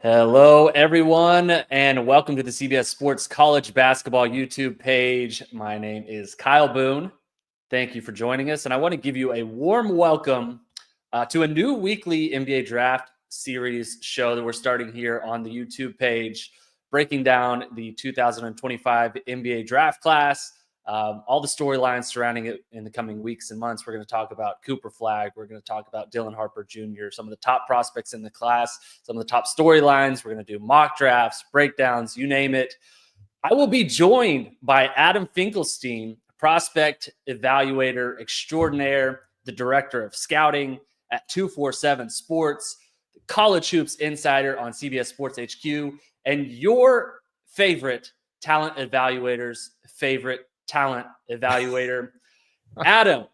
Hello, everyone, and welcome to the CBS Sports College Basketball YouTube page. My name is Kyle Boone. Thank you for joining us, and I want to give you a warm welcome to a new weekly NBA Draft Series show that we're starting here on the YouTube page, breaking down the 2025 NBA Draft class. All the storylines surrounding it in the coming weeks and months. We're going to talk about Cooper Flagg. We're going to talk about Dylan Harper Jr., some of the top prospects in the class, some of the top storylines. We're going to do mock drafts, breakdowns, you name it. I will be joined by Adam Finklestein, prospect evaluator extraordinaire, the director of scouting at 247 Sports, college hoops insider on CBS Sports HQ, and your favorite talent evaluator's favorite talent evaluator. Adam,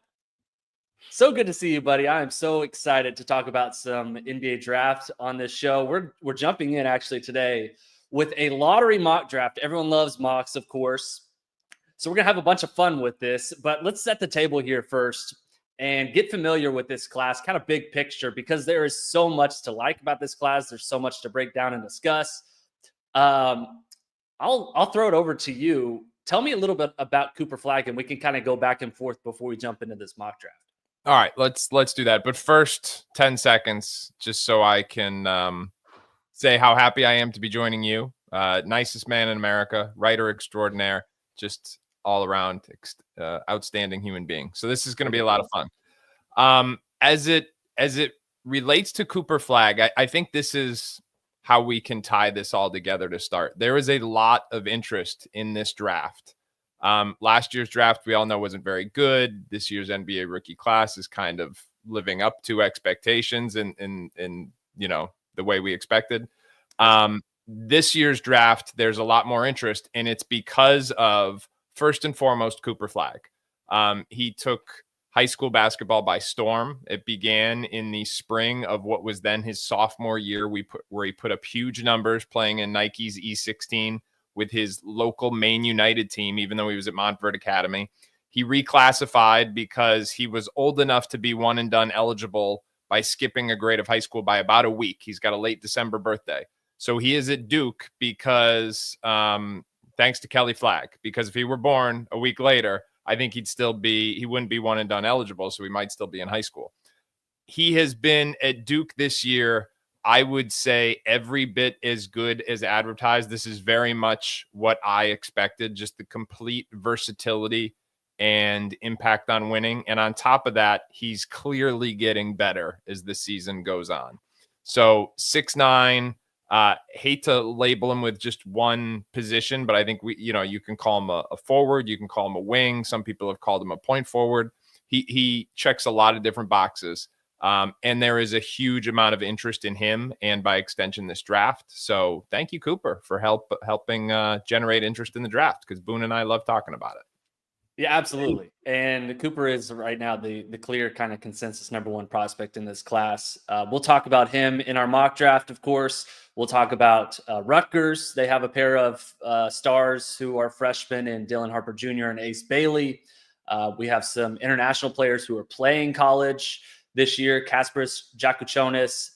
so good to see you, buddy. I am so excited to talk about some NBA draft on this show. We're jumping in actually today with a lottery mock draft. Everyone loves mocks, of course. So we're going to have a bunch of fun with this, but let's set the table here first and get familiar with this class, kind of big picture, because there is so much to like about this class. There's so much to break down and discuss. I'll throw it over to you. Tell me a little bit about Cooper Flagg, and we can kind of go back and forth before we jump into this mock draft. All right, let's do that. But first, 10 seconds, just so I can say how happy I am to be joining you. Nicest man in America, writer extraordinaire, just all around outstanding human being. So this is going to be a lot of fun. As it relates to Cooper Flagg, I think this is how we can tie this all together to start. There is a lot of interest in this draft. Last year's draft, we all know, wasn't very good. This year's NBA rookie class is kind of living up to expectations in the way we expected. This year's draft, there's a lot more interest, and it's because of, first and foremost, Cooper Flagg. He took high school basketball by storm. It began in the spring of what was then his sophomore year, where he put up huge numbers playing in Nike's E16 with his local Maine United team, even though he was at Montverde Academy. He reclassified because he was old enough to be one and done eligible by skipping a grade of high school by about a week. He's got a late December birthday. So he is at Duke because, thanks to Kelly Flagg, because if he were born a week later, I think he wouldn't be one and done eligible, so he might still be in high school. He has been at Duke this year, I would say, every bit as good as advertised. This is very much what I expected, just the complete versatility and impact on winning. And on top of that, he's clearly getting better as the season goes on. So 6'9", hate to label him with just one position, but I think you can call him a forward, you can call him a wing. Some people have called him a point forward. He checks a lot of different boxes. And there is a huge amount of interest in him and by extension this draft. So thank you, Cooper, for helping generate interest in the draft, because Boone and I love talking about it. Yeah, absolutely. And Cooper is right now the clear kind of consensus number one prospect in this class. We'll talk about him in our mock draft, of course. We'll talk about Rutgers. They have a pair of stars who are freshmen in Dylan Harper Jr. and Ace Bailey. We have some international players who are playing college this year, Kasparis Jakučionis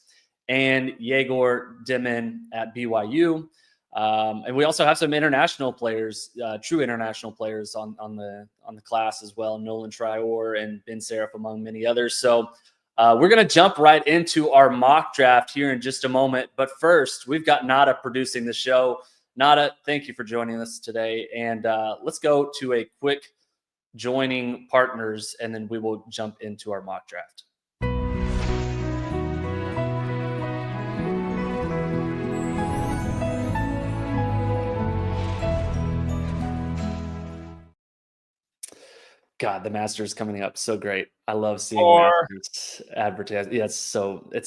and Yegor Dimin at BYU. And we also have some international players, true international players on the class as well. Nolan Trior and Ben Seraph, among many others. So we're going to jump right into our mock draft here in just a moment. But first, we've got Nada producing the show. Nada, thank you for joining us today. And let's go to a quick joining partners, and then we will jump into our mock draft. God, the Masters coming up. So great. I love seeing Masters advertised. Yeah, it's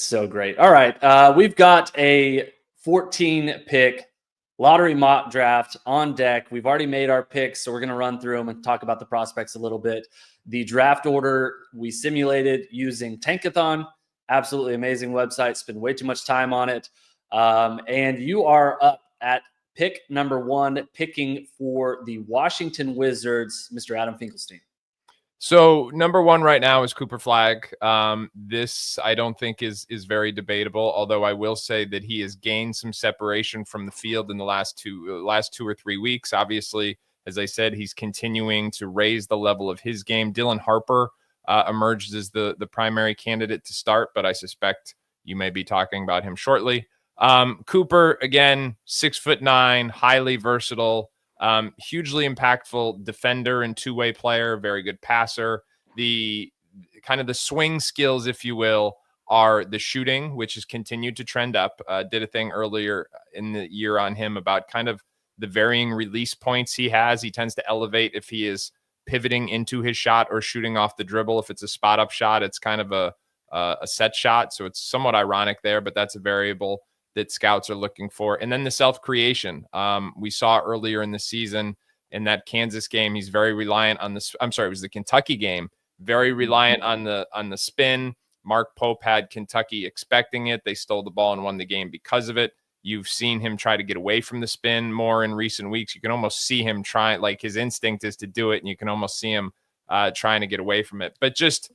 so great. All right. We've got a 14 pick lottery mock draft on deck. We've already made our picks, so we're going to run through them and talk about the prospects a little bit. The draft order we simulated using Tankathon. Absolutely amazing website. Spend way too much time on it. And you are up at pick number 1, picking for the Washington Wizards, Mr. Adam Finklestein. So number one right now is Cooper Flagg. This I don't think is very debatable. Although I will say that he has gained some separation from the field in the last 2 or 3 weeks. Obviously, as I said, he's continuing to raise the level of his game. Dylan Harper emerged as the primary candidate to start, but I suspect you may be talking about him shortly. Cooper, again, 6'9", highly versatile. Hugely impactful defender and two-way player, very good passer. The kind of the swing skills, if you will, are the shooting, which has continued to trend up. Did a thing earlier in the year on him about kind of the varying release points he has. He tends to elevate if he is pivoting into his shot or shooting off the dribble. If it's a spot-up shot, it's kind of a set shot, so it's somewhat ironic there, but that's a variable that scouts are looking for. And then the self-creation. We saw earlier in the season in that Kansas game, he's very reliant on it was the Kentucky game, very reliant on the spin. Mark Pope had Kentucky expecting it. They stole the ball and won the game because of it. You've seen him try to get away from the spin more in recent weeks. You can almost see him trying, like his instinct is to do it, and you can almost see him trying to get away from it. But just,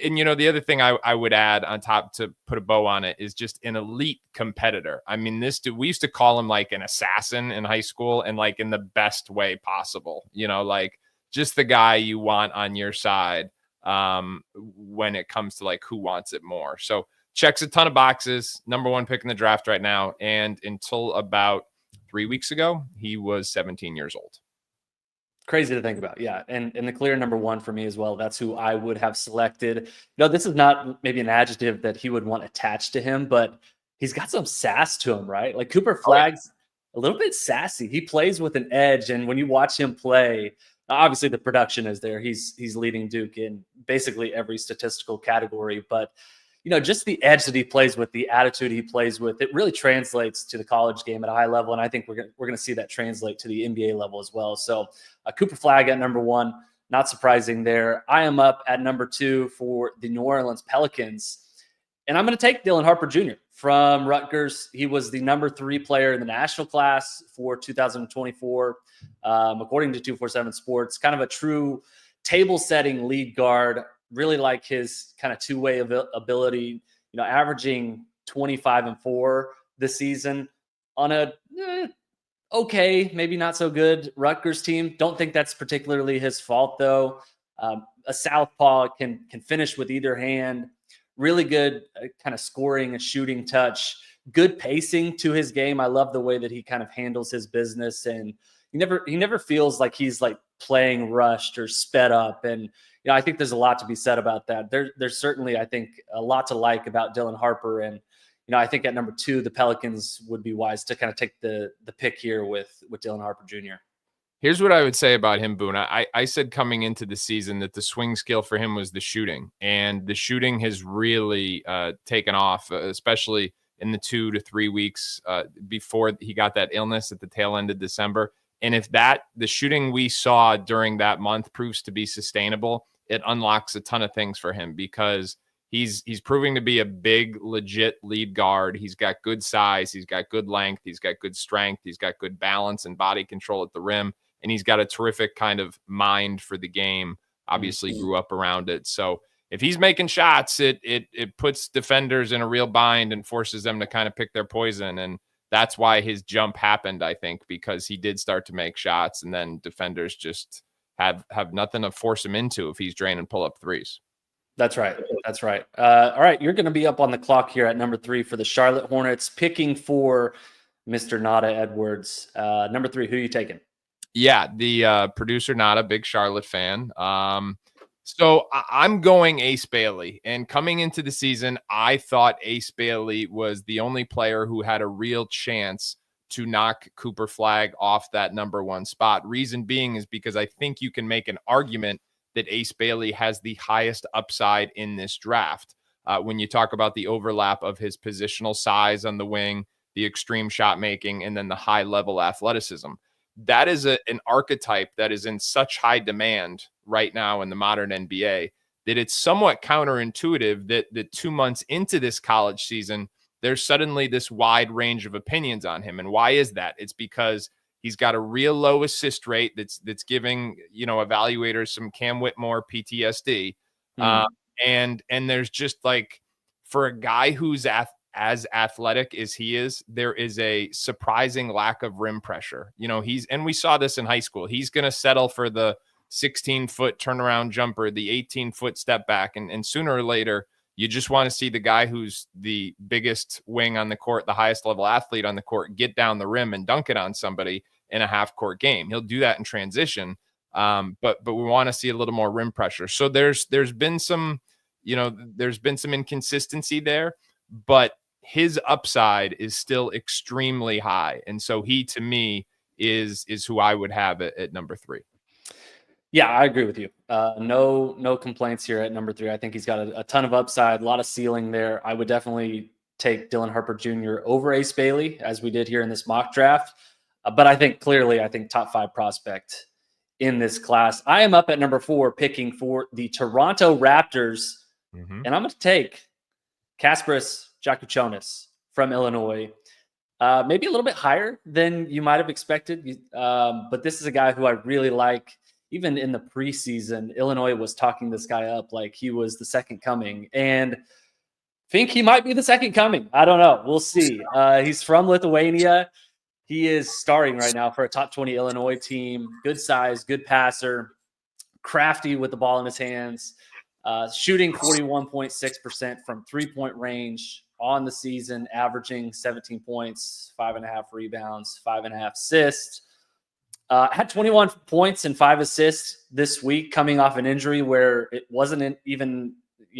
and the other thing I would add on top to put a bow on it is just an elite competitor. I mean, this dude, we used to call him like an assassin in high school, and like in the best way possible, like just the guy you want on your side when it comes to like who wants it more. So checks a ton of boxes, number one pick in the draft right now. And until about 3 weeks ago, he was 17 years old. Crazy to think about. Yeah. And the clear number one for me as well. That's who I would have selected. This is not maybe an adjective that he would want attached to him, but he's got some sass to him, right? Like Cooper Flagg's a little bit sassy. He plays with an edge. And when you watch him play, obviously the production is there. He's leading Duke in basically every statistical category, but just the edge that he plays with, the attitude he plays with, it really translates to the college game at a high level. And I think we're going to see that translate to the NBA level as well. So Cooper Flagg at number one, not surprising there. I am up at number two for the New Orleans Pelicans. And I'm going to take Dylan Harper Jr. from Rutgers. He was the number 3 player in the national class for 2024, according to 247 Sports, kind of a true table-setting lead guard. Really like his kind of two-way ability, averaging 25-4 this season on a okay, maybe not so good Rutgers team. Don't think that's particularly his fault, though. A southpaw can finish with either hand. Really good kind of scoring and shooting touch. Good pacing to his game. I love the way that he kind of handles his business, and he never feels like he's like playing rushed or sped up. And I think there's a lot to be said about that. There's certainly, I think, a lot to like about Dylan Harper. And, I think at number 2, the Pelicans would be wise to kind of take the pick here with Dylan Harper Jr. Here's what I would say about him, Boone. I said coming into the season that the swing skill for him was the shooting. And the shooting has really taken off, especially in the 2 to 3 weeks before he got that illness at the tail end of December. And if the shooting we saw during that month proves to be sustainable, it unlocks a ton of things for him, because he's proving to be a big, legit lead guard. He's got good size. He's got good length. He's got good strength. He's got good balance and body control at the rim. And he's got a terrific kind of mind for the game. Obviously grew up around it. So if he's making shots, it puts defenders in a real bind and forces them to kind of pick their poison. And that's why his jump happened, I think, because he did start to make shots, and then defenders just have nothing to force him into if he's draining pull-up threes. That's right. That's right. All right, you're going to be up on the clock here at number 3 for the Charlotte Hornets, picking for Mr. Nada Edwards. Number 3, who are you taking? Yeah, the producer Nada, big Charlotte fan. So I'm going Ace Bailey. And coming into the season, I thought Ace Bailey was the only player who had a real chance to knock Cooper Flagg off that number 1 spot. Reason being is because I think you can make an argument that Ace Bailey has the highest upside in this draft. When you talk about the overlap of his positional size on the wing, the extreme shot making, and then the high level athleticism. That is an archetype that is in such high demand right now in the modern NBA that it's somewhat counterintuitive that 2 months into this college season, there's suddenly this wide range of opinions on him. And why is that? It's because He's got a real low assist rate that's giving, evaluators some Cam Whitmore PTSD. And there's just like, for a guy who's as athletic as he is, there is a surprising lack of rim pressure. And we saw this in high school. He's going to settle for the 16-foot turnaround jumper, the 18-foot step back. And sooner or later, you just want to see the guy who's the biggest wing on the court, the highest level athlete on the court, get down the rim and dunk it on somebody in a half court game. He'll do that in transition. But we want to see a little more rim pressure. So there's been some, there's been some inconsistency there, but his upside is still extremely high. And so he, to me, is who I would have at number 3. Yeah, I agree with you. No complaints here at number 3. I think he's got a ton of upside, a lot of ceiling there. I would definitely take Dylan Harper Jr. over Ace Bailey, as we did here in this mock draft. But I think top 5 prospect in this class. I am up at number 4, picking for the Toronto Raptors. And I'm going to take Kasparas Jakučionis from Illinois. Maybe a little bit higher than you might have expected. But this is a guy who I really like. Even in the preseason, Illinois was talking this guy up like he was the second coming, and think he might be the second coming. I don't know. We'll see. He's from Lithuania. He is starting right now for a top 20 Illinois team. Good size, good passer, crafty with the ball in his hands, shooting 41.6% from 3-point range on the season, averaging 17 points, 5.5 rebounds, 5.5 assists. Had 21 points and 5 assists this week, coming off an injury where it wasn't even,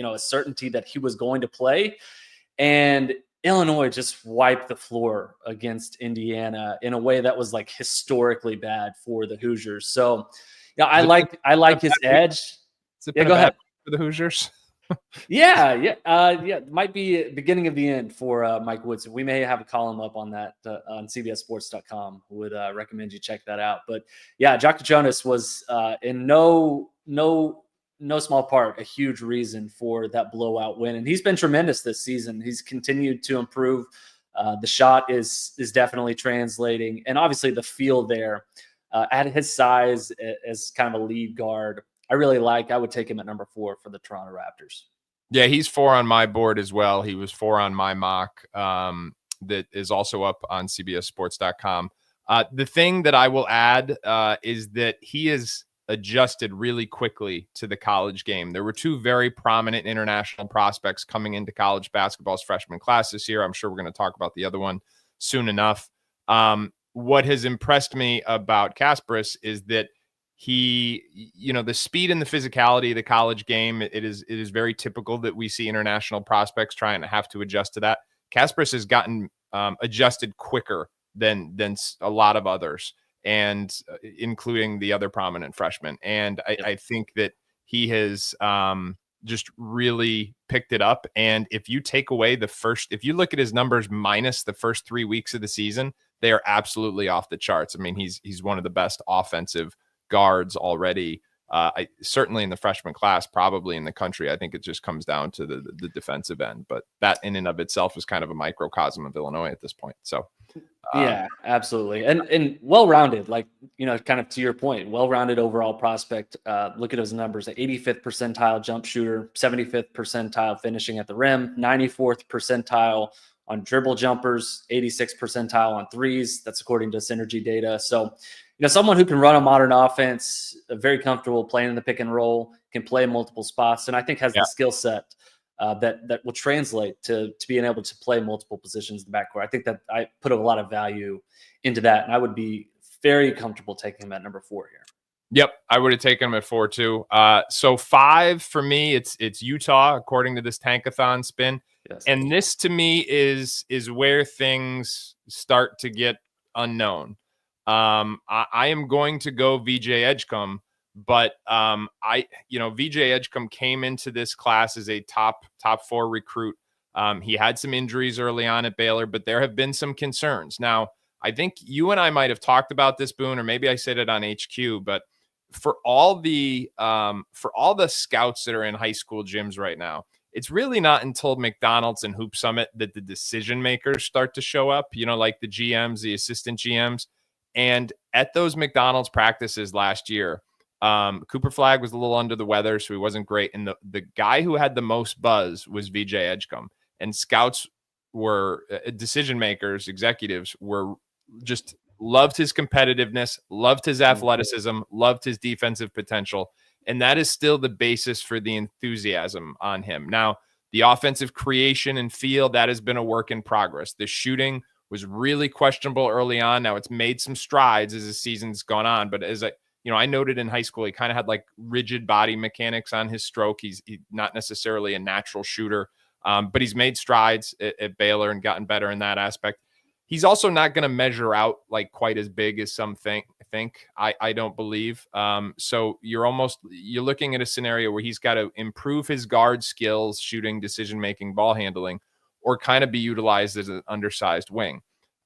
a certainty that he was going to play. And Illinois just wiped the floor against Indiana in a way that was like historically bad for the Hoosiers. So, I like his edge. Go ahead for the Hoosiers. It might be beginning of the end for Mike Woodson. We may have a column up on that on CBSSports.com. Would recommend you check that out. But yeah, Jakučionis was in no small part a huge reason for that blowout win, and he's been tremendous this season. He's continued to improve. The shot is definitely translating, and obviously the feel there at his size as kind of a lead guard. I would take him at number 4 for the Toronto Raptors. Yeah, he's 4 on my board as well. He was 4 on my mock that is also up on CBSSports.com. The thing that I will add is that he is adjusted really quickly to the college game. There were 2 very prominent international prospects coming into college basketball's freshman class this year. I'm sure we're going to talk about the other one soon enough. What has impressed me about Kasparas is that he, the speed and the physicality of the college game, it is very typical that we see international prospects trying to have to adjust to that. Kasparas has gotten adjusted quicker than a lot of others, and including the other prominent freshmen. And I think that he has just really picked it up. And if you take away if you look at his numbers minus the first 3 weeks of the season, they are absolutely off the charts. I mean, he's one of the best offensive guards already, certainly in the freshman class, probably in the country. I think it just comes down to the defensive end, but that in and of itself is kind of a microcosm of Illinois at this point. So yeah, absolutely. And well-rounded, like, kind of to your point, well-rounded overall prospect. Look at his numbers: 85th percentile jump shooter, 75th percentile finishing at the rim, 94th percentile on dribble jumpers, 86th percentile on threes. That's according to Synergy data. So, someone who can run a modern offense, very comfortable playing in the pick and roll, can play multiple spots, and I think has the skill set that will translate to being able to play multiple positions in the backcourt. I think that I put a lot of value into that, and I would be very comfortable taking him at number 4 here. Yep, I would have taken him at 4 too. So 5 for me, it's Utah, according to this Tankathon spin. Yes. And this to me is where things start to get unknown. I am going to go VJ Edgecombe, but VJ Edgecombe came into this class as a top 4 recruit. He had some injuries early on at Baylor, but there have been some concerns. Now, I think you and I might have talked about this, Boone, or maybe I said it on HQ, but for all the scouts that are in high school gyms right now, it's really not until McDonald's and Hoop Summit that the decision makers start to show up, like the GMs, the assistant GMs. And at those McDonald's practices last year, Cooper Flagg was a little under the weather, so he wasn't great. And the guy who had the most buzz was VJ Edgecombe. And scouts were decision makers, executives were just loved his competitiveness, loved his athleticism, loved his defensive potential. And that is still the basis for the enthusiasm on him. Now, the offensive creation and feel, that has been a work in progress. The shooting was really questionable early on. Now it's made some strides as the season's gone on. But as I noted in high school, he kind of had like rigid body mechanics on his stroke. He's not necessarily a natural shooter, but he's made strides at Baylor and gotten better in that aspect. He's also not going to measure out like quite as big as some think. I don't believe. So you're looking at a scenario where he's got to improve his guard skills, shooting, decision-making, ball handling, or kind of be utilized as an undersized wing.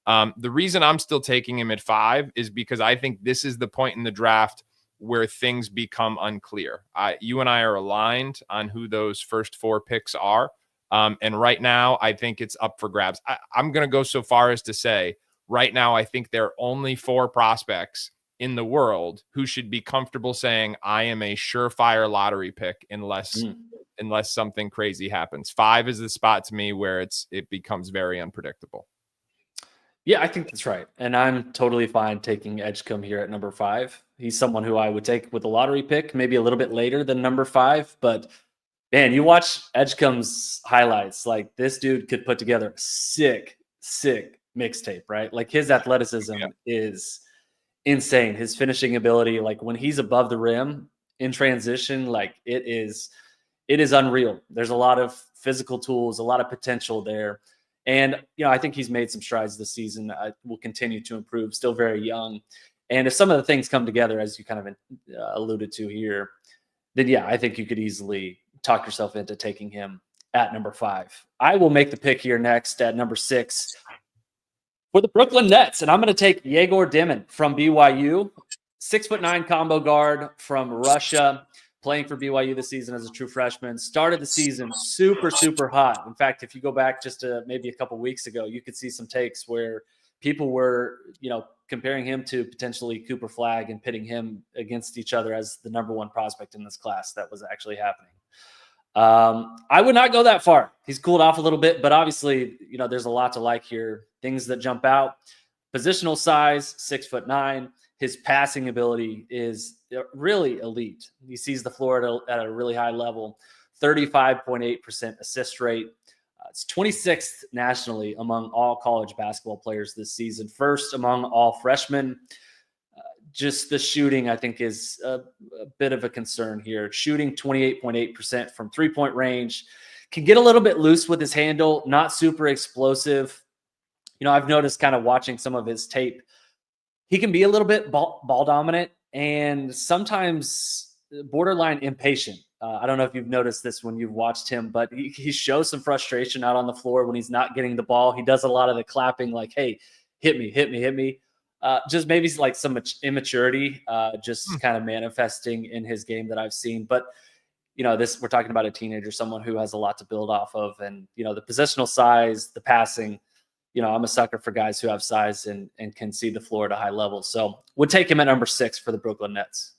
The reason I'm still taking him at 5 is because I think this is the point in the draft where things become unclear. You and I are aligned on who those first 4 picks are. And right now, I think it's up for grabs. I'm going to go so far as to say right now, I think there are only 4 prospects in the world who should be comfortable saying, I am a surefire lottery pick unless something crazy happens. 5 is the spot to me where it becomes very unpredictable. Yeah, I think that's right. And I'm totally fine taking Edgecombe here at number 5. He's someone who I would take with a lottery pick, maybe a little bit later than number 5. But man, you watch Edgecombe's highlights, like this dude could put together a sick mixtape, right? Like his athleticism is insane. His finishing ability, like when he's above the rim in transition, like it is unreal. There's a lot of physical tools, a lot of potential there. And, I think he's made some strides this season. Will continue to improve, still very young. And if some of the things come together, as you kind of alluded to here, then yeah, I think you could easily talk yourself into taking him at number 5. I will make the pick here next at number 6 for the Brooklyn Nets. And I'm going to take Yegor Dimin from BYU, 6'9" combo guard from Russia, playing for BYU this season as a true freshman. Started the season super hot. In fact, if you go back just to maybe a couple weeks ago, you could see some takes where people were, comparing him to potentially Cooper Flagg and pitting him against each other as the number 1 prospect in this class. That was actually happening. I would not go that far. He's cooled off a little bit, but obviously, there's a lot to like here. Things that jump out: positional size, 6'9". His passing ability is really elite. He sees the floor at a really high level, 35.8% assist rate. It's 26th nationally among all college basketball players this season. First among all freshmen. Just the shooting, I think, is a bit of a concern here. Shooting 28.8% from three-point range. Can get a little bit loose with his handle, not super explosive. I've noticed kind of watching some of his tape, he can be a little bit ball dominant and sometimes borderline impatient. I don't know if you've noticed this when you've watched him, but he shows some frustration out on the floor when he's not getting the ball. He does a lot of the clapping like, hey, hit me. Just maybe like some immaturity, just kind of manifesting in his game that I've seen. But, we're talking about a teenager, someone who has a lot to build off of. And, the positional size, the passing, I'm a sucker for guys who have size and can see the floor at a high level. So would take him at number 6 for the Brooklyn Nets.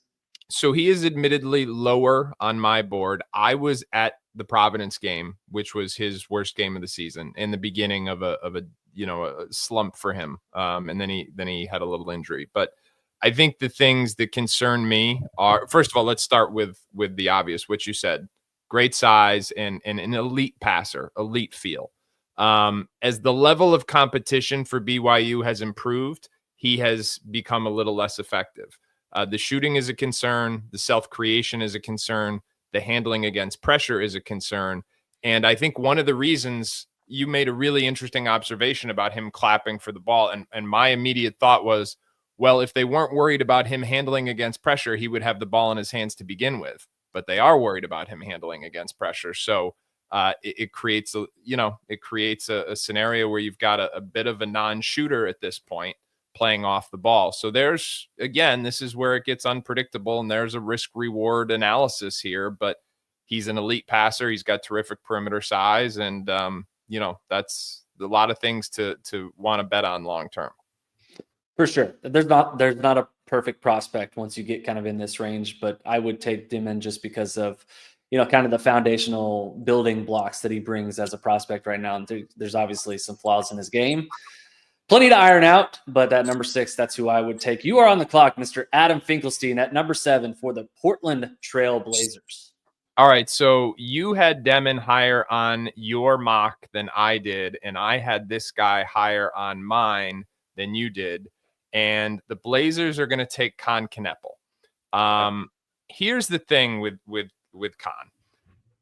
So he is admittedly lower on my board. I was at the Providence game, which was his worst game of the season, in the beginning of a slump for him. And then he had a little injury. But I think the things that concern me are, first of all, let's start with the obvious, which you said: great size and an elite passer, elite feel. As the level of competition for BYU has improved, he has become a little less effective. The shooting is a concern. The self-creation is a concern. The handling against pressure is a concern. And I think one of the reasons, you made a really interesting observation about him clapping for the ball. And my immediate thought was, well, if they weren't worried about him handling against pressure, he would have the ball in his hands to begin with. But they are worried about him handling against pressure. So it creates a scenario where you've got a bit of a non-shooter at this point playing off the ball. So this is where it gets unpredictable, and there's a risk-reward analysis here. But he's an elite passer. He's got terrific perimeter size, and that's a lot of things to want to bet on long term. For sure. There's not a perfect prospect once you get kind of in this range, but I would take Dimon just because of, kind of the foundational building blocks that he brings as a prospect right now. And there's obviously some flaws in his game. Plenty to iron out, but at number 6, that's who I would take. You are on the clock, Mr. Adam Finklestein, at number 7 for the Portland Trailblazers. All right, so you had Demon higher on your mock than I did, and I had this guy higher on mine than you did. And the Blazers are going to take Con Kneppel. Here's the thing with Con.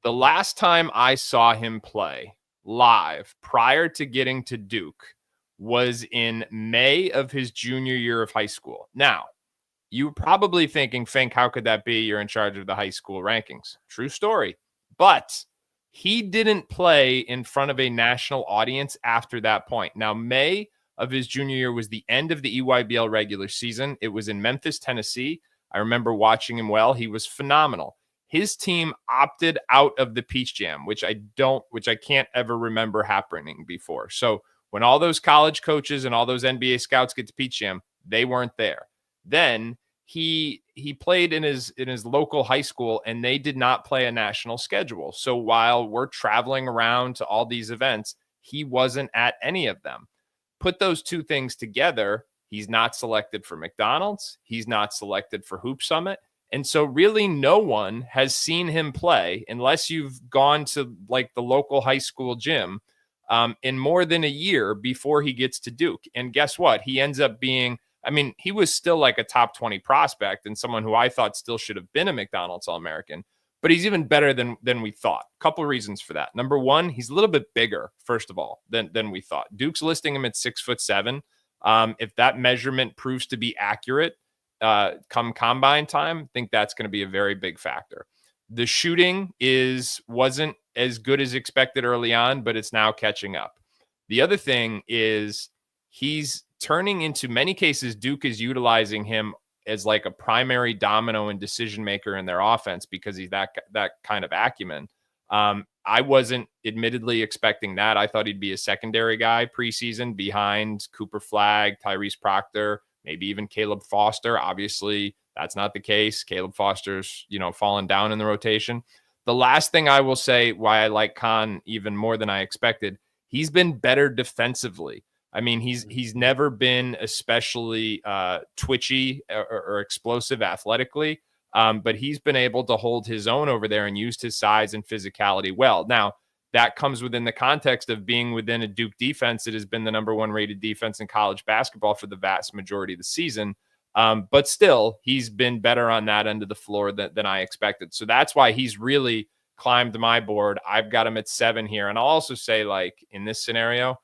The last time I saw him play live prior to getting to Duke was in May of his junior year of high school. Now, you were probably thinking, Fink, how could that be? You're in charge of the high school rankings. True story. But he didn't play in front of a national audience after that point. Now, May of his junior year was the end of the EYBL regular season. It was in Memphis, Tennessee. I remember watching him well. He was phenomenal. His team opted out of the Peach Jam, which I can't ever remember happening before. So when all those college coaches and all those NBA scouts get to Peach Jam, they weren't there. Then he played in his local high school, and they did not play a national schedule. So while we're traveling around to all these events, he wasn't at any of them. Put those two things together, he's not selected for McDonald's, he's not selected for Hoop Summit, and so really no one has seen him play unless you've gone to like the local high school gym in more than a year before he gets to Duke. And guess what? He ends up being, he was still like a top 20 prospect and someone who I thought still should have been a McDonald's All-American, but he's even better than we thought. Couple of reasons for that. Number one, he's a little bit bigger, first of all, than we thought. Duke's listing him at 6'7". If that measurement proves to be accurate come combine time, I think that's going to be a very big factor. The shooting wasn't as good as expected early on, but it's now catching up. The other thing is he's turning into, many cases, Duke is utilizing him as like a primary domino and decision maker in their offense because he's that kind of acumen. I wasn't admittedly expecting that. I thought he'd be a secondary guy preseason behind Cooper Flagg, Tyrese Proctor, maybe even Caleb Foster. Obviously, that's not the case. Caleb Foster's, fallen down in the rotation. The last thing I will say why I like Con even more than I expected, he's been better defensively. He's never been especially twitchy or explosive athletically, but he's been able to hold his own over there and used his size and physicality well. Now, that comes within the context of being within a Duke defense that has been the number 1 rated defense in college basketball for the vast majority of the season. But still, he's been better on that end of the floor than I expected. So that's why he's really climbed my board. I've got him at 7 here. And I'll also say, like, in this scenario,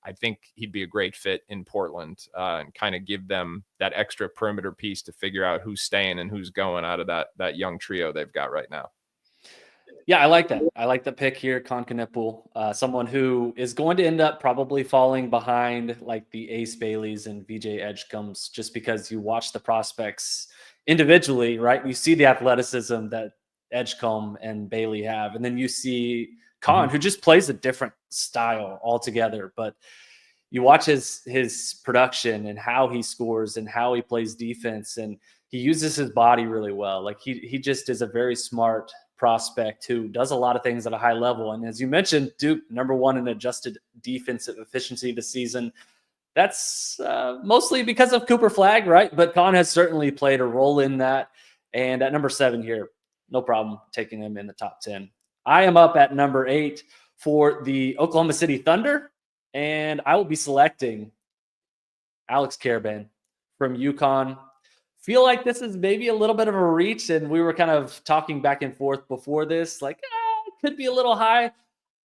I think he'd be a great fit in Portland and kind of give them that extra perimeter piece to figure out who's staying and who's going out of that young trio they've got right now. Yeah, I like that. I like the pick here, Con Kneppel, someone who is going to end up probably falling behind like the Ace Baileys and VJ Edgecombe's just because you watch the prospects individually, right? You see the athleticism that Edgecombe and Bailey have, and then you see Con, who just plays a different style altogether. But you watch his production and how he scores and how he plays defense, and he uses his body really well. Like he just is a very smart prospect who does a lot of things at a high level. And as you mentioned, Duke number 1 in adjusted defensive efficiency this season. That's mostly because of Cooper Flagg, right? But Con has certainly played a role in that. And at number 7 here, no problem taking him in the top 10. I am up at number 8 for the Oklahoma City Thunder, and I will be selecting Alex Karaban from UConn. Feel like this is maybe a little bit of a reach, and we were kind of talking back and forth before this, like, it could be a little high.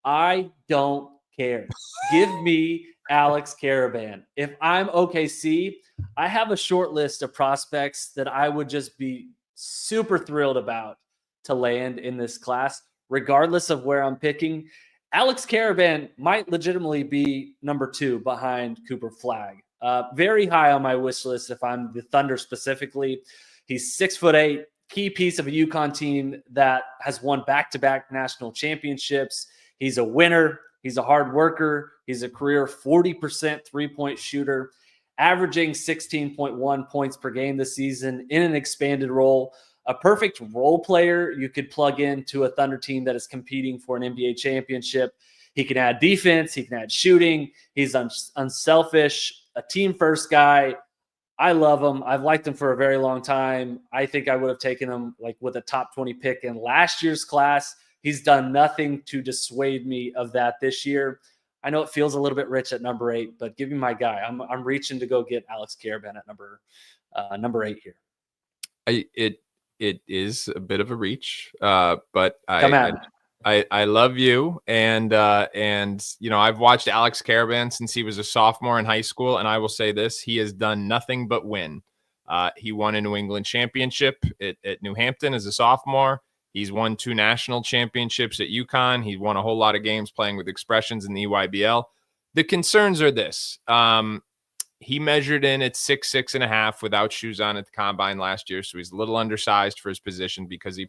I don't care. Give me Alex Karaban. If I'm OKC, I have a short list of prospects that I would just be super thrilled about to land in this class, regardless of where I'm picking. Alex Karaban might legitimately be number 2 behind Cooper Flagg. Very high on my wish list if I'm the Thunder specifically. He's 6'8", key piece of a UConn team that has won back-to-back national championships. He's a winner. He's a hard worker. He's a career 40% three-point shooter. averaging 16.1 points per game this season in an expanded role. A perfect role player you could plug into a Thunder team that is competing for an NBA championship. He can add defense. He can add shooting. He's unselfish, a team-first guy. I love him. I've liked him for a very long time. I think I would have taken him like with a top 20 pick in last year's class. He's done nothing to dissuade me of that this year. I know it feels a little bit rich at number 8, but give me my guy. I'm reaching to go get Alex Karaban at number 8 here. It is a bit of a reach, but I love you, and I've watched Alex Karaban since he was a sophomore in high school, and I will say this: he has done nothing but win. He won a New England championship at New Hampton as a sophomore. He's won 2 national championships at UConn. He won a whole lot of games playing with expressions in the EYBL. The concerns are this. He measured in at 6'6.5" without shoes on at the combine last year, so he's a little undersized for his position because he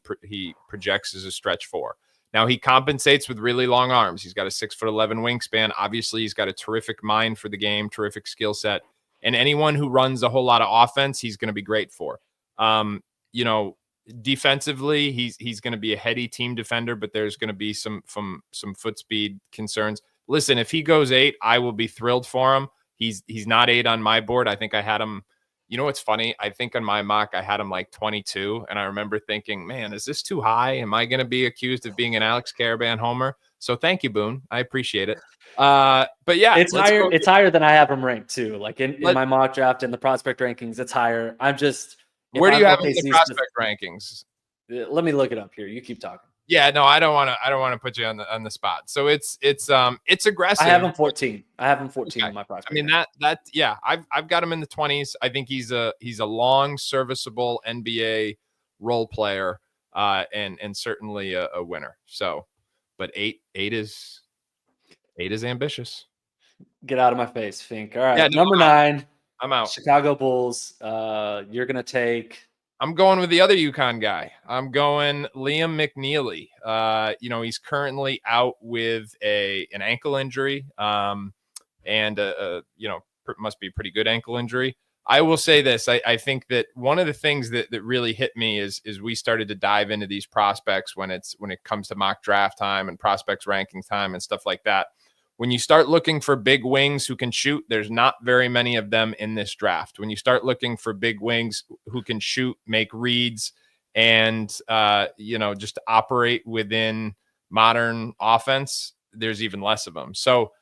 projects as a stretch 4. Now, he compensates with really long arms. He's got a 6'11" wingspan. Obviously, he's got a terrific mind for the game, terrific skill set. And anyone who runs a whole lot of offense, he's going to be great for. Defensively, he's going to be a heady team defender, but there's going to be some foot speed concerns. Listen, if he goes 8, I will be thrilled for him. He's not 8 on my board. I think I had him. You know what's funny? I think on my mock, I had him like 22. And I remember thinking, man, is this too high? Am I going to be accused of being an Alex Karaban homer? So thank you, Boone. I appreciate it. But yeah, it's higher. It's higher than I have him ranked too. Like in my mock draft and the prospect rankings, it's higher. Where do you have him in the prospect rankings? Let me look it up here. You keep talking. Yeah, no, I don't want to put you on the spot. So it's aggressive. I have him 14. I have him 14 in my prospect. I mean yeah, I've got him in the 20s. I think he's a long, serviceable NBA role player, and certainly a winner. So, but 8 is ambitious. Get out of my face, Fink. All right, yeah, number 9. I'm out. Chicago Bulls. You're gonna take. I'm going with the other UConn guy. I'm going Liam McNeely. He's currently out with an ankle injury, and must be a pretty good ankle injury. I will say this: I think that one of the things that really hit me is we started to dive into these prospects when it comes to mock draft time and prospects ranking time and stuff like that. When you start looking for big wings who can shoot, there's not very many of them in this draft. When you start looking for big wings who can shoot, make reads, and just operate within modern offense, there's even less of them. So,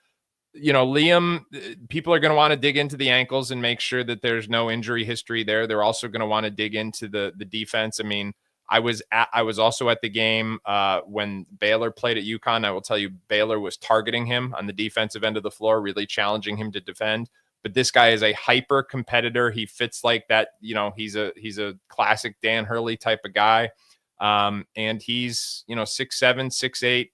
Liam, people are going to want to dig into the ankles and make sure that there's no injury history there. They're also going to want to dig into the defense. I mean, I was also at the game when Baylor played at UConn. I will tell you, Baylor was targeting him on the defensive end of the floor, really challenging him to defend. But this guy is a hyper competitor. He fits like that. He's a classic Dan Hurley type of guy. And he's 6'7", 6'8",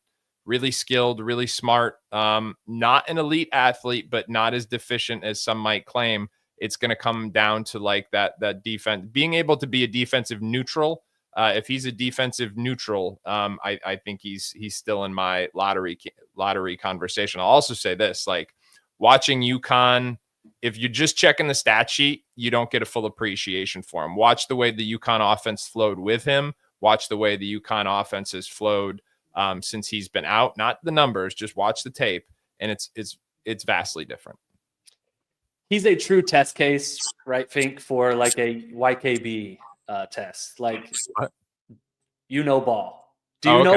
really skilled, really smart. Not an elite athlete, but not as deficient as some might claim. It's going to come down to like that defense, being able to be a defensive neutral. If he's a defensive neutral, I think he's still in my lottery conversation. I'll also say this, like watching UConn, if you're just checking the stat sheet, you don't get a full appreciation for him. Watch the way the UConn offense flowed with him. Watch the way the UConn offense has flowed since he's been out. Not the numbers, just watch the tape, and it's vastly different. He's a true test case, right, Fink, for like a YKB test. Like, ball. Do you know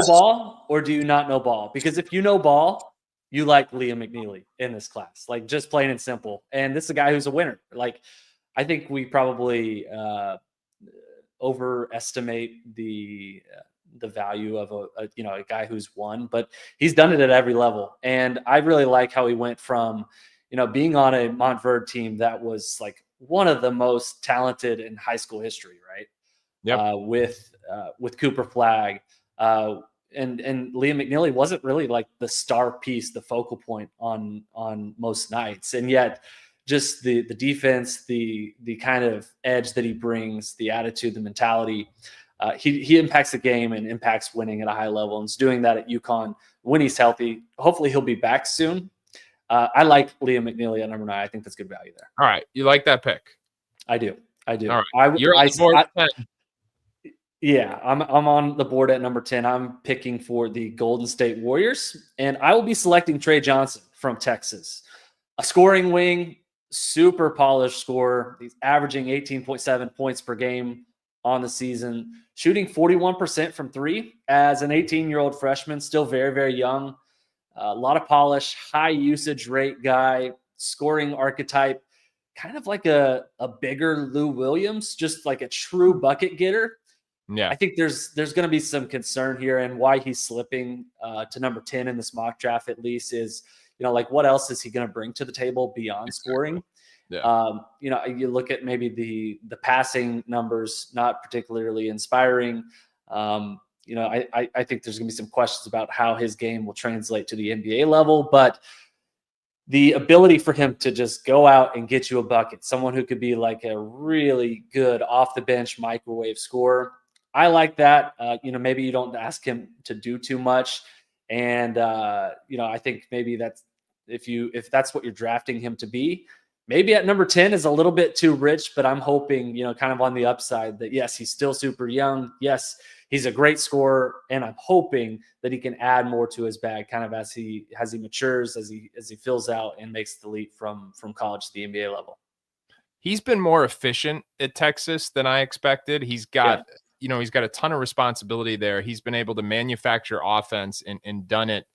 ball or do you not know ball? Because if you know ball, you like Liam McNeely in this class, like just plain and simple. And this is a guy who's a winner. Like, I think we probably overestimate the value of a guy who's won, but he's done it at every level. And I really like how he went from, being on a Montverde team that was like one of the most talented in high school history, right? Yep. With Cooper Flagg. And Liam McNeely wasn't really like the star piece, the focal point on most nights. And yet just the defense, the kind of edge that he brings, the attitude, the mentality, he impacts the game and impacts winning at a high level. And is doing that at UConn when he's healthy. Hopefully he'll be back soon. I like Liam McNeely at number 9. I think that's good value there. All right. You like that pick? I do. All right. You're on the board at 10. Yeah, I'm on the board at number 10. I'm picking for the Golden State Warriors, and I will be selecting Trey Johnson from Texas. A scoring wing, super polished scorer. He's averaging 18.7 points per game on the season, shooting 41% from 3 as an 18-year-old freshman, still very, very young. A lot of polish, high usage rate guy, scoring archetype, kind of like a bigger Lou Williams, just like a true bucket getter. Yeah, I think there's going to be some concern here, and why he's slipping to number 10 in this mock draft at least is, like what else is he going to bring to the table beyond scoring? Yeah. You look at maybe the passing numbers, not particularly inspiring. I think there's going to be some questions about how his game will translate to the NBA level, but the ability for him to just go out and get you a bucket, someone who could be like a really good off the bench microwave scorer. I like that. Maybe you don't ask him to do too much. And, I think maybe that's, if that's what you're drafting him to be, maybe at number 10 is a little bit too rich, but I'm hoping, kind of on the upside that yes, he's still super young. Yes, he's a great scorer. And I'm hoping that he can add more to his bag kind of as he matures, as he fills out and makes the leap from college to the NBA level. He's been more efficient at Texas than I expected. He's got, he's got a ton of responsibility there. He's been able to manufacture offense and done it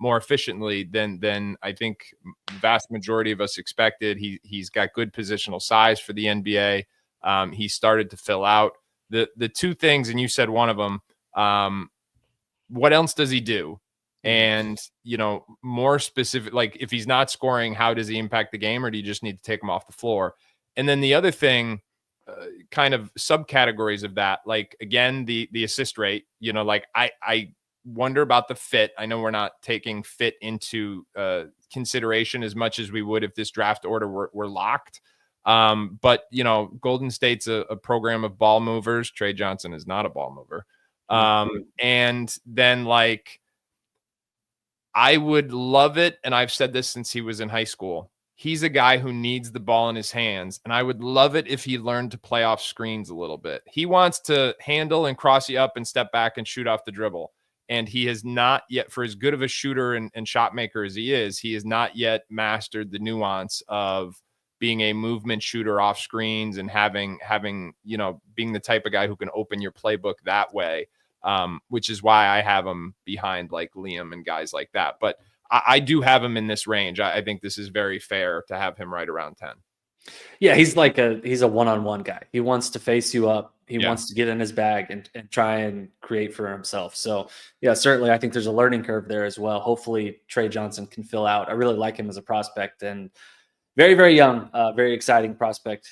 more efficiently than I think the vast majority of us expected. He's got good positional size for the NBA. He started to fill out the two things, and you said one of them. What else does he do? And, more specific, like if he's not scoring, how does he impact the game, or do you just need to take him off the floor? And then the other thing, kind of subcategories of that, like again, the assist rate, I wonder about the fit. I know we're not taking fit into consideration as much as we would if this draft order were locked. But Golden State's a program of ball movers. Trey Johnson is not a ball mover. And then I would love it. And I've said this since he was in high school. He's a guy who needs the ball in his hands. And I would love it if he learned to play off screens a little bit. He wants to handle and cross you up and step back and shoot off the dribble. And he has not yet, for as good of a shooter and shot maker as he has not yet mastered the nuance of being a movement shooter off screens and having, being the type of guy who can open your playbook that way. Which is why I have him behind like Liam and guys like that. But I do have him in this range. I think this is very fair to have him right around 10. Yeah, he's a one-on-one guy. He wants to face you up. He wants to get in his bag and try and create for himself. So, yeah, certainly I think there's a learning curve there as well. Hopefully Trey Johnson can fill out. I really like him as a prospect, and very, very young, very exciting prospect.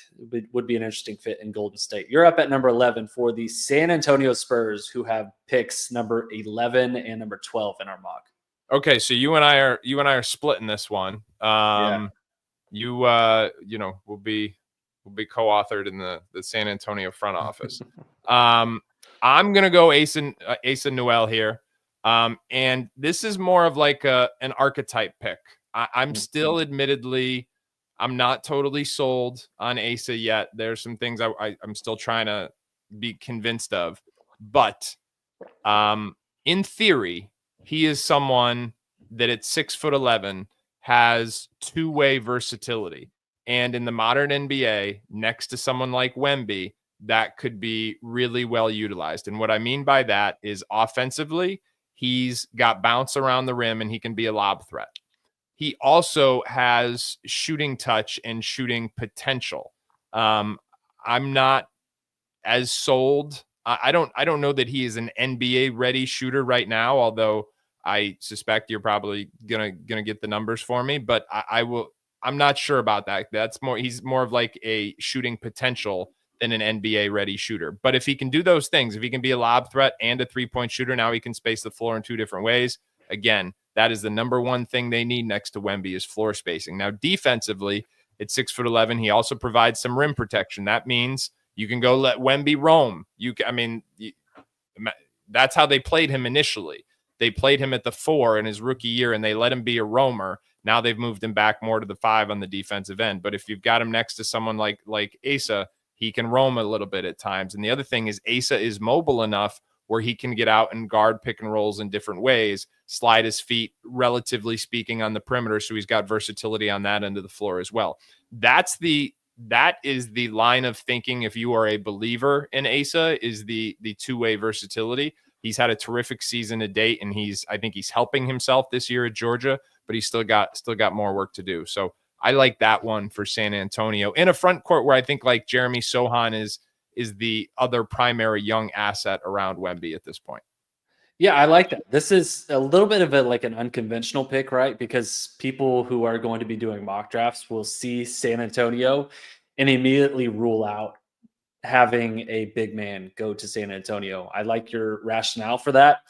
Would be an interesting fit in Golden State. You're up at number 11 for the San Antonio Spurs, who have picks number 11 and number 12 in our mock. Okay, so you and I are splitting this one. We'll be co-authored in the San Antonio front office. I'm gonna go Asa Noel here, and this is more of like an archetype pick. I'm still admittedly. I'm not totally sold on Asa yet. There's some things I'm still trying to be convinced of. But in theory, he is someone that at 6'11" has two-way versatility. And in the modern NBA, next to someone like Wemby, that could be really well utilized. And what I mean by that is offensively, he's got bounce around the rim and he can be a lob threat. He also has shooting touch and shooting potential. I'm not as sold. I don't know that he is an NBA ready shooter right now, although I suspect you're probably gonna get the numbers for me, but I'm not sure about that. He's more of like a shooting potential than an NBA ready shooter. But if he can do those things, if he can be a lob threat and a 3-point shooter, now he can space the floor in two different ways. Again, that is the number one thing they need next to Wemby is floor spacing. Now, defensively, at 6'11", he also provides some rim protection. That means you can go let Wemby roam. That's how they played him initially. They played him at the 4 in his rookie year, and they let him be a roamer. Now they've moved him back more to the 5 on the defensive end. But if you've got him next to someone like Asa, he can roam a little bit at times. And the other thing is Asa is mobile enough where he can get out and guard pick and rolls in different ways, slide his feet, relatively speaking, on the perimeter. So he's got versatility on that end of the floor as well. That is the line of thinking. If you are a believer in Asa, is the two-way versatility. He's had a terrific season to date, and I think he's helping himself this year at Georgia, but he's still got more work to do. So I like that one for San Antonio in a front court where I think like Jeremy Sohan is the other primary young asset around Wemby at this point. Yeah, I like that. This is a little bit of an unconventional pick, right? Because people who are going to be doing mock drafts will see San Antonio and immediately rule out having a big man go to San Antonio. I like your rationale for that.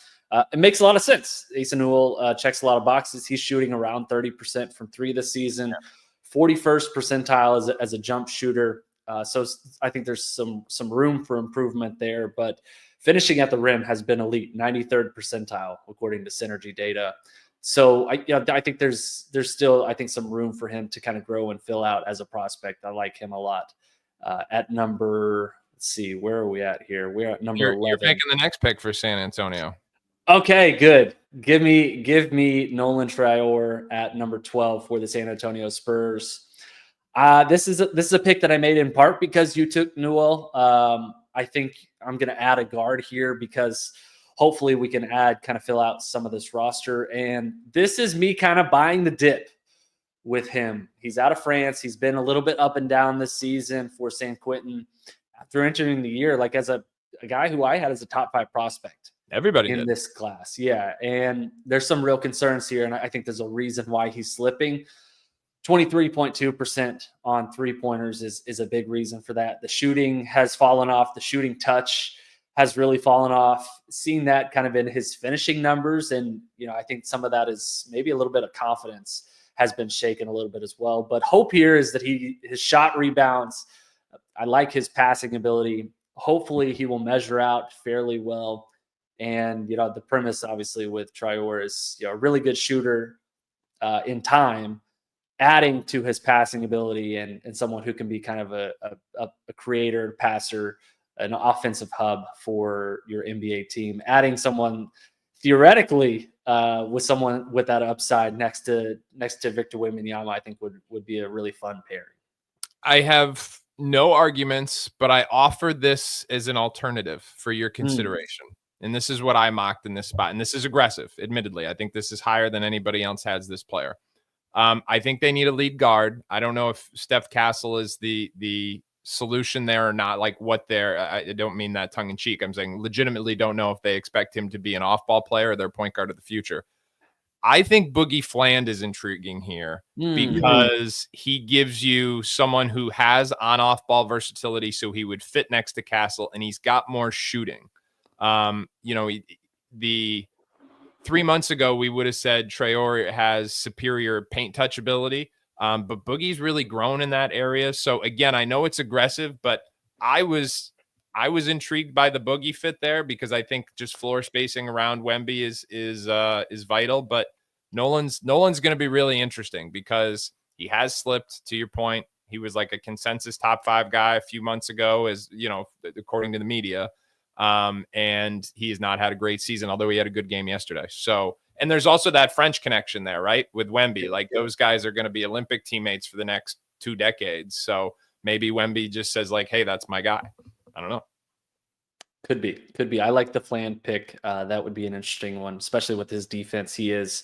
It makes a lot of sense. Asa Newell checks a lot of boxes. He's shooting around 30% from 3 this season, 41st percentile as a jump shooter. So I think there's some room for improvement there, but finishing at the rim has been elite, 93rd percentile according to Synergy data. So I think there's still some room for him to kind of grow and fill out as a prospect. I like him a lot. At number, let's see, where are we at here? We're at number 11. You're making the next pick for San Antonio. Okay, good. Give me Nolan Traore at number 12 for the San Antonio Spurs. This is a pick that I made in part because you took Newell. I think I'm going to add a guard here because hopefully we can fill out some of this roster. And this is me kind of buying the dip with him. He's out of France. He's been a little bit up and down this season for San Quentin. After entering the year, like as a guy who I had as a top 5 prospect. Everybody in did. This class. Yeah. And there's some real concerns here. And I think there's a reason why he's slipping. 23.2% on 3-pointers is a big reason for that. The shooting has fallen off. The shooting touch has really fallen off. Seeing that kind of in his finishing numbers. And, I think some of that is maybe a little bit of confidence has been shaken a little bit as well. But hope here is that his shot rebounds. I like his passing ability. Hopefully he will measure out fairly well. And, the premise obviously with Traore is, a really good shooter in time, adding to his passing ability and someone who can be kind of a creator, passer, an offensive hub for your NBA team. Adding someone theoretically with someone with that upside next to Victor Wembanyama, I think would be a really fun pairing. I have no arguments, but I offered this as an alternative for your consideration. And this is what I mocked in this spot. And this is aggressive, admittedly. I think this is higher than anybody else has this player. I think they need a lead guard. I don't know if Steph Castle is the solution there or not. Like I don't mean that tongue in cheek. I'm saying legitimately don't know if they expect him to be an off-ball player or their point guard of the future. I think Boogie Fland is intriguing here because he gives you someone who has on-off ball versatility. So he would fit next to Castle and he's got more shooting. The 3 months ago, we would have said Traore has superior paint touch ability, but Boogie's really grown in that area. So again, I know it's aggressive, but I was intrigued by the Boogie fit there because I think just floor spacing around Wemby is vital. But Nolan's going to be really interesting because he has slipped. To your point, he was like a consensus top 5 guy a few months ago, as according to the media. And he has not had a great season, although he had a good game yesterday. So, and there's also that French connection there, right? With Wemby, like those guys are going to be Olympic teammates for the next 2 decades. So maybe Wemby just says like, hey, that's my guy. I don't know. Could be. I like the Fland pick. That would be an interesting one, especially with his defense. He is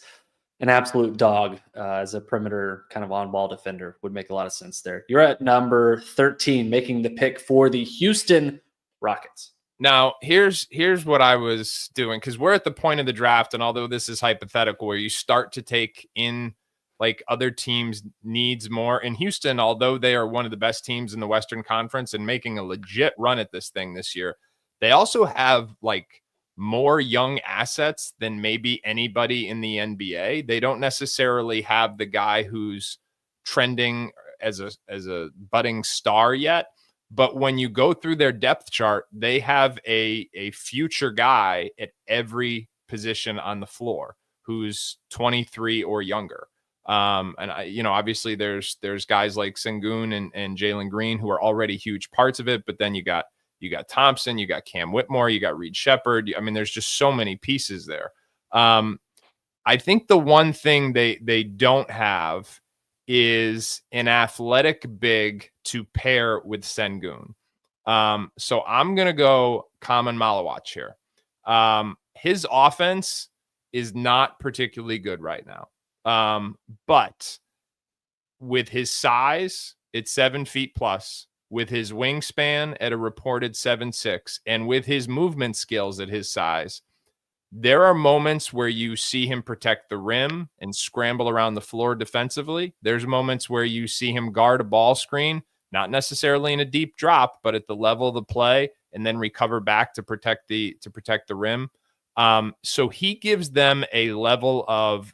an absolute dog as a perimeter kind of on-ball defender. Would make a lot of sense there. You're at number 13, making the pick for the Houston Rockets. Now, here's what I was doing, because we're at the point of the draft, and although this is hypothetical, where you start to take in like other teams' needs more. In Houston, although they are one of the best teams in the Western Conference and making a legit run at this thing this year, they also have like more young assets than maybe anybody in the NBA. They don't necessarily have the guy who's trending as a budding star yet. But when you go through their depth chart, they have a future guy at every position on the floor who's 23 or younger. Obviously there's guys like Sengun and Jalen Green who are already huge parts of it, but then you got Thompson, you got Cam Whitmore, you got Reed Shepherd. I mean, there's just so many pieces there. I think the one thing they don't have is an athletic big to pair with Sengun. So I'm going to go Kaman Malawach here. His offense is not particularly good right now. But with his size, it's 7 feet plus, with his wingspan at a reported 7'6", and with his movement skills at his size, there are moments where you see him protect the rim and scramble around the floor defensively. There's moments where you see him guard a ball screen, not necessarily in a deep drop, but at the level of the play, and then recover back to protect the rim. So he gives them a level of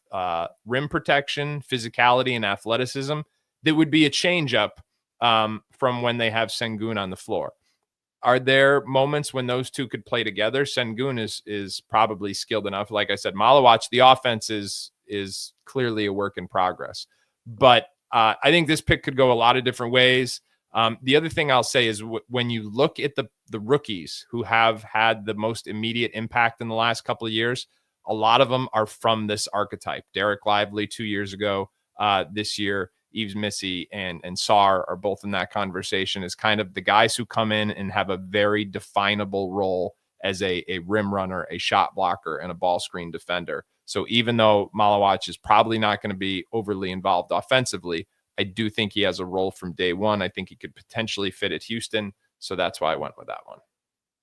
rim protection, physicality, and athleticism that would be a changeup from when they have Sengun on the floor. Are there moments when those two could play together? Sengun is probably skilled enough. Like I said, Malawach, the offense is clearly a work in progress. But I think this pick could go a lot of different ways. The other thing I'll say is when you look at the rookies who have had the most immediate impact in the last couple of years, a lot of them are from this archetype. Derek Lively 2 years ago, this year, Yves Missy and Sarr are both in that conversation as kind of the guys who come in and have a very definable role as a rim runner, a shot blocker, and a ball screen defender. So even though Malawach is probably not going to be overly involved offensively, I do think he has a role from day one. I think he could potentially fit at Houston. So that's why I went with that one.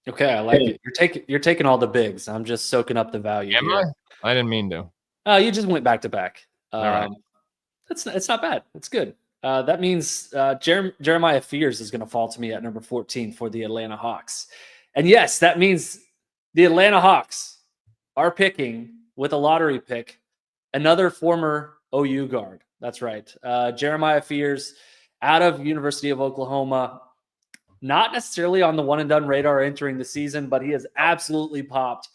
Okay, I like it. You're taking all the bigs. I'm just soaking up the value. Am here. I didn't mean to. You just went back to back. All right. It's not bad. It's good. That means Jeremiah Fears is going to fall to me at number 14 for the Atlanta Hawks. And yes, that means the Atlanta Hawks are picking with a lottery pick another former OU guard. That's right. Jeremiah Fears out of University of Oklahoma. Not necessarily on the one and done radar entering the season, but he has absolutely popped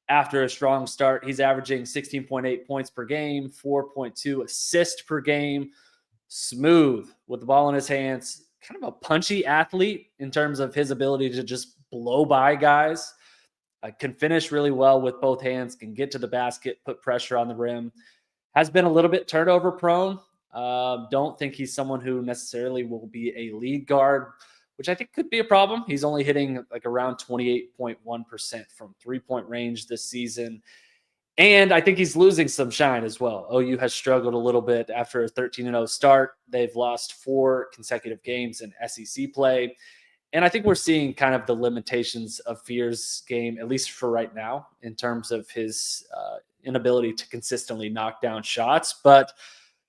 after a strong start. He's averaging 16.8 points per game, 4.2 assists per game. Smooth with the ball in his hands. Kind of a punchy athlete in terms of his ability to just blow by guys. Can finish really well with both hands, can get to the basket, put pressure on the rim. Has been a little bit turnover prone. Don't think he's someone who necessarily will be a lead guard, which I think could be a problem. He's only hitting like around 28.1% from three-point range this season. And I think he's losing some shine as well. OU has struggled a little bit after a 13-0 start. They've lost 4 consecutive games in SEC play. And I think we're seeing kind of the limitations of Fears' game, at least for right now, in terms of his inability to consistently knock down shots. But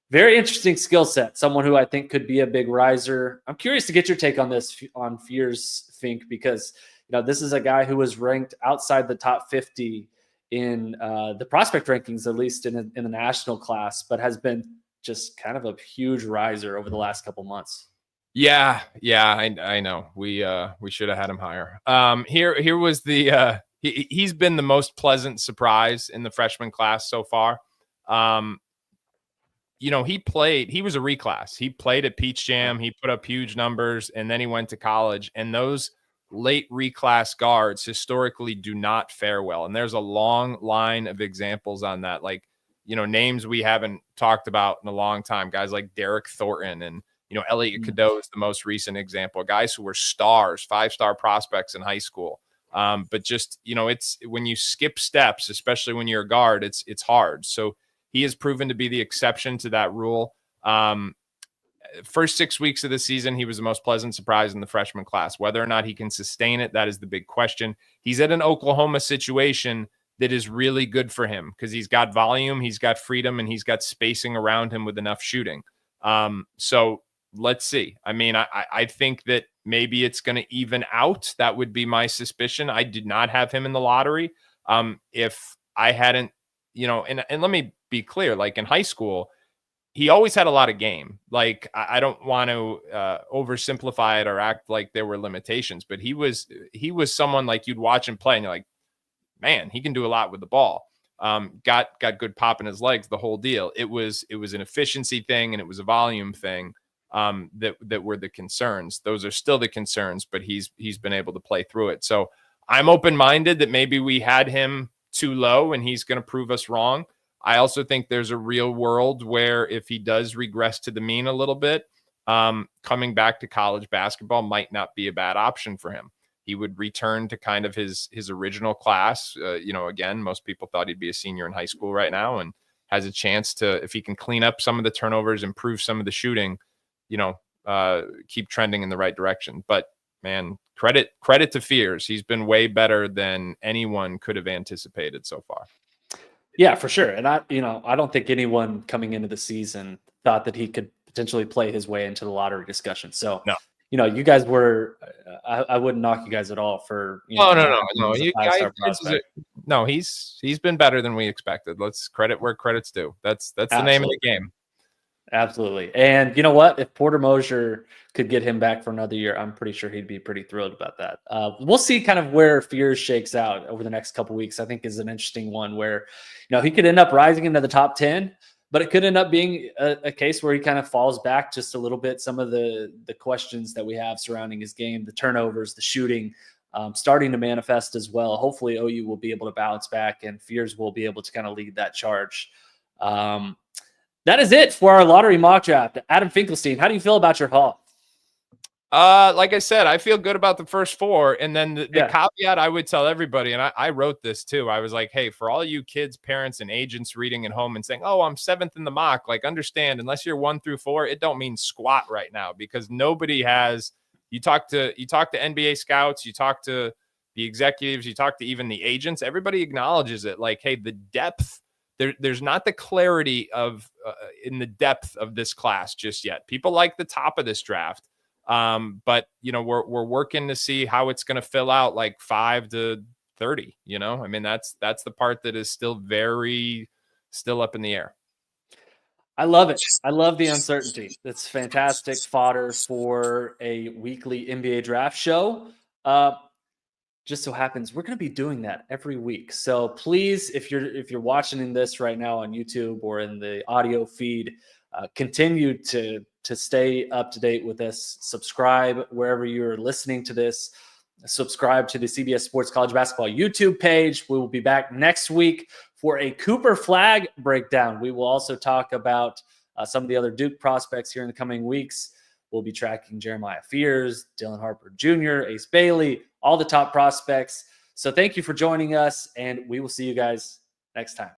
very interesting skill set. Someone who I think could be a big riser. I'm curious to get your take on this, on Fears, Fink, because this is a guy who was ranked outside the top 50 in the prospect rankings, at least in the national class, but has been just kind of a huge riser over the last couple months. Yeah, I know. We should have had him higher. Here was the he's been the most pleasant surprise in the freshman class so far. He was a reclass. He played at Peach Jam. He put up huge numbers, and then he went to college. And those late reclass guards historically do not fare well. And there's a long line of examples on that. Like, names we haven't talked about in a long time. Guys like Derek Thornton and, Elliot Cadeau is the most recent example. Guys who were stars, 5-star prospects in high school. But just, it's when you skip steps, especially when you're a guard, it's hard. So he has proven to be the exception to that rule. First 6 weeks of the season, he was the most pleasant surprise in the freshman class. Whether or not he can sustain it, that is the big question. He's at an Oklahoma situation that is really good for him because he's got volume, he's got freedom, and he's got spacing around him with enough shooting. So let's see. I mean, I think that maybe it's going to even out. That would be my suspicion. I did not have him in the lottery. If I hadn't, and let me be clear, like in high school, he always had a lot of game. Like, I don't want to oversimplify it or act like there were limitations, but he was someone like you'd watch him play and you're like, man, he can do a lot with the ball. got good pop in his legs, the whole deal. It was an efficiency thing and it was a volume thing that were the concerns. Those are still the concerns, but he's been able to play through it. So I'm open-minded that maybe we had him too low and he's going to prove us wrong. I also think there's a real world where if he does regress to the mean a little bit, coming back to college basketball might not be a bad option for him. He would return to kind of his original class. Again, most people thought he'd be a senior in high school right now and has a chance to, if he can clean up some of the turnovers, improve some of the shooting, keep trending in the right direction. But man, credit to Fears. He's been way better than anyone could have anticipated so far. Yeah, for sure. And I don't think anyone coming into the season thought that he could potentially play his way into the lottery discussion. So, no. You guys were, I wouldn't knock you guys at all for, no. He's been better than we expected. Let's credit where credit's due. That's the name of the game. Absolutely. And you know what? If Porter Mosier could get him back for another year, I'm pretty sure he'd be pretty thrilled about that. We'll see kind of where Fears shakes out over the next couple of weeks. I think is an interesting one where, he could end up rising into the top 10, but it could end up being a case where he kind of falls back just a little bit. Some of the questions that we have surrounding his game, the turnovers, the shooting, starting to manifest as well. Hopefully OU will be able to bounce back and Fears will be able to kind of lead that charge. That is it for our lottery mock draft. Adam Finklestein, how do you feel about your haul? Like I said, I feel good about the first four. And then the caveat I would tell everybody, and I wrote this too. I was like, hey, for all you kids, parents, and agents reading at home and saying, oh, I'm 7th in the mock, like understand, unless you're 1 through 4, it don't mean squat right now because nobody has, you talk to NBA scouts, you talk to the executives, you talk to even the agents, everybody acknowledges it. Like, hey, the depth, there's not the clarity of in the depth of this class just yet. People like the top of this draft. But we're working to see how it's going to fill out like 5 to 30, I mean, that's the part that is still up in the air. I love it. I love the uncertainty. That's fantastic fodder for a weekly NBA draft show. Just so happens we're going to be doing that every week. So please, if you're watching this right now on YouTube or in the audio feed, continue to stay up to date with us. Subscribe wherever you're listening to this. Subscribe to the CBS Sports College Basketball YouTube page. We will be back next week for a Cooper Flagg breakdown. We will also talk about some of the other Duke prospects here in the coming weeks. We'll be tracking Jeremiah Fears, Dylan Harper Jr., Ace Bailey, all the top prospects. So thank you for joining us, and we will see you guys next time.